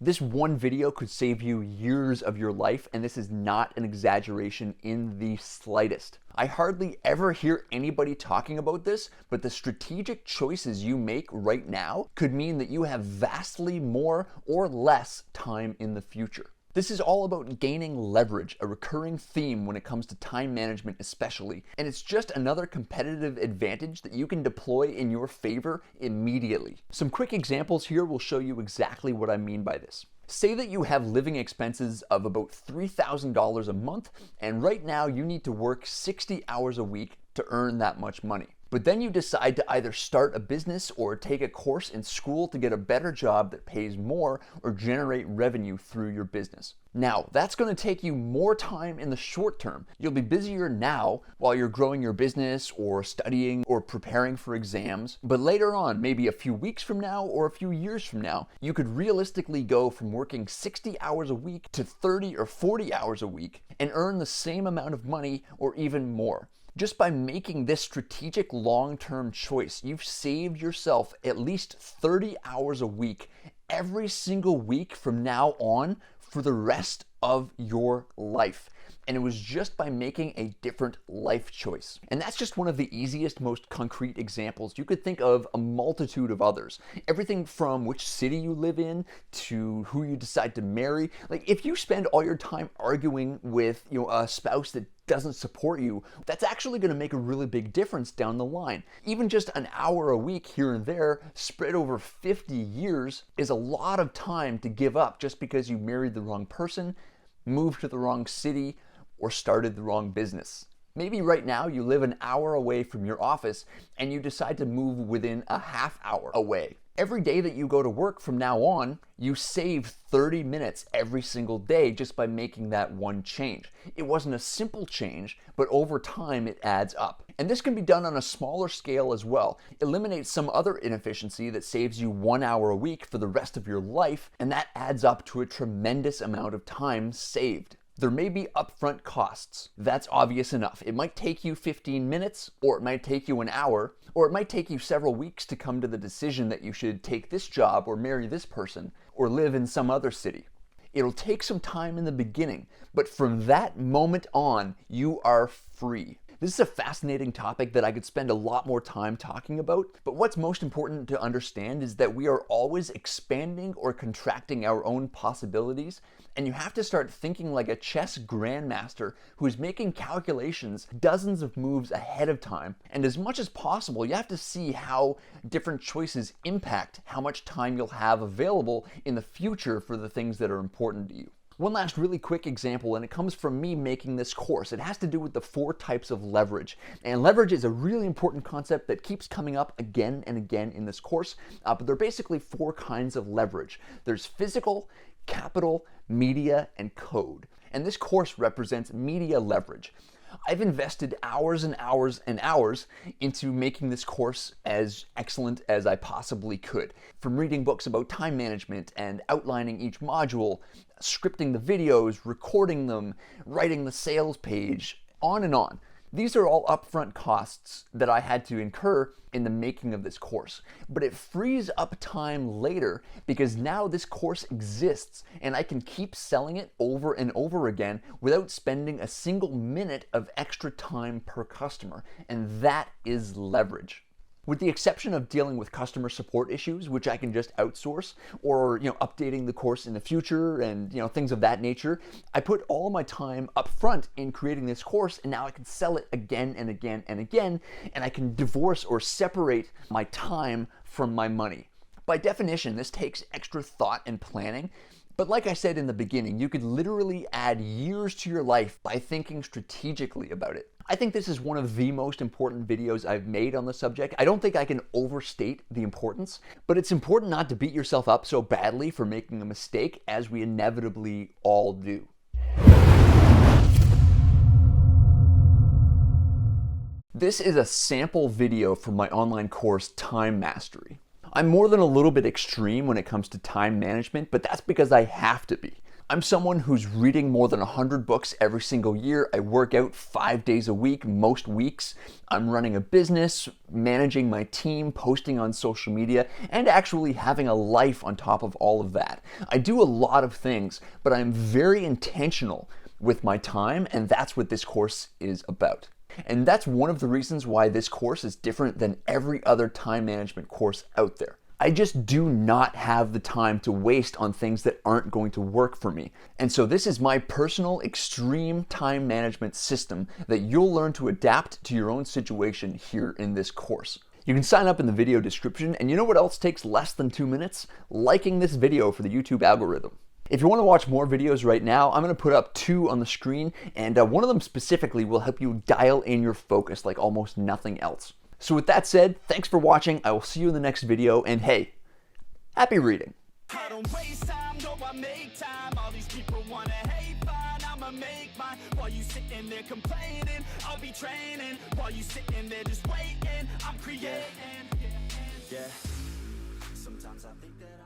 This one video could save you years of your life, and this is not an exaggeration in the slightest. I hardly ever hear anybody talking about this, but the strategic choices you make right now could mean that you have vastly more or less time in the future. This is all about gaining leverage, a recurring theme when it comes to time management especially, and it's just another competitive advantage that you can deploy in your favor immediately. Some quick examples here will show you exactly what I mean by this. Say that you have living expenses of about $3,000 a month, and right now you need to work 60 hours a week to earn that much money. But then you decide to either start a business or take a course in school to get a better job that pays more or generate revenue through your business. Now, that's going to take you more time in the short term. You'll be busier now while you're growing your business or studying or preparing for exams. But later on, maybe a few weeks from now or a few years from now, you could realistically go from working 60 hours a week to 30 or 40 hours a week and earn the same amount of money or even more. Just by making this strategic long-term choice, you've saved yourself at least 30 hours a week every single week from now on for the rest of your life. And it was just by making a different life choice. And that's just one of the easiest, most concrete examples. You could think of a multitude of others. Everything from which city you live in to who you decide to marry. Like if you spend all your time arguing with, a spouse that doesn't support you, that's actually going to make a really big difference down the line. Even just an hour a week here and there, spread over 50 years, is a lot of time to give up just because you married the wrong person, moved to the wrong city, or started the wrong business. Maybe right now you live an hour away from your office and you decide to move within a half hour away. Every day that you go to work from now on, you save 30 minutes every single day just by making that one change. It wasn't a simple change, but over time it adds up. And this can be done on a smaller scale as well. Eliminate some other inefficiency that saves you 1 hour a week for the rest of your life, and that adds up to a tremendous amount of time saved. There may be upfront costs. That's obvious enough. It might take you 15 minutes, or it might take you an hour, or it might take you several weeks to come to the decision that you should take this job or marry this person or live in some other city. It'll take some time in the beginning, but from that moment on, you are free. This is a fascinating topic that I could spend a lot more time talking about, but what's most important to understand is that we are always expanding or contracting our own possibilities, and you have to start thinking like a chess grandmaster who is making calculations dozens of moves ahead of time. And as much as possible, you have to see how different choices impact how much time you'll have available in the future for the things that are important to you. One last really quick example, and it comes from me making this course. It has to do with the 4 types of leverage. And leverage is a really important concept that keeps coming up again and again in this course, but there are basically 4 kinds of leverage. There's physical, capital, media, and code. And this course represents media leverage. I've invested hours and hours and hours into making this course as excellent as I possibly could. From reading books about time management and outlining each module, scripting the videos, recording them, writing the sales page, on and on. These are all upfront costs that I had to incur in the making of this course, but it frees up time later because now this course exists and I can keep selling it over and over again without spending a single minute of extra time per customer, and that is leverage. With the exception of dealing with customer support issues, which I can just outsource, or updating the course in the future and things of that nature, I put all of my time up front in creating this course, and now I can sell it again and again and again, and I can divorce or separate my time from my money. By definition, this takes extra thought and planning. But like I said in the beginning, you could literally add years to your life by thinking strategically about it. I think this is one of the most important videos I've made on the subject. I don't think I can overstate the importance, but it's important not to beat yourself up so badly for making a mistake, as we inevitably all do. This is a sample video from my online course, Time Mastery. I'm more than a little bit extreme when it comes to time management, but that's because I have to be. I'm someone who's reading more than 100 books every single year. I work out 5 days a week, most weeks. I'm running a business, managing my team, posting on social media, and actually having a life on top of all of that. I do a lot of things, but I'm very intentional with my time, and that's what this course is about. And that's one of the reasons why this course is different than every other time management course out there. I just do not have the time to waste on things that aren't going to work for me. And so this is my personal extreme time management system that you'll learn to adapt to your own situation here in this course. You can sign up in the video description, and you know what else takes less than 2 minutes? Liking this video for the YouTube algorithm. If you want to watch more videos right now, I'm going to put up 2 on the screen, and one of them specifically will help you dial in your focus like almost nothing else. So with that said, thanks for watching. I will see you in the next video, and hey, happy reading. I don't waste time, no, I make time. All these people wanna hate, fine, I'ma make mine. While you sitting there complaining, I'll be training. While you sitting there just waiting, I'm creating. Yeah, sometimes I think that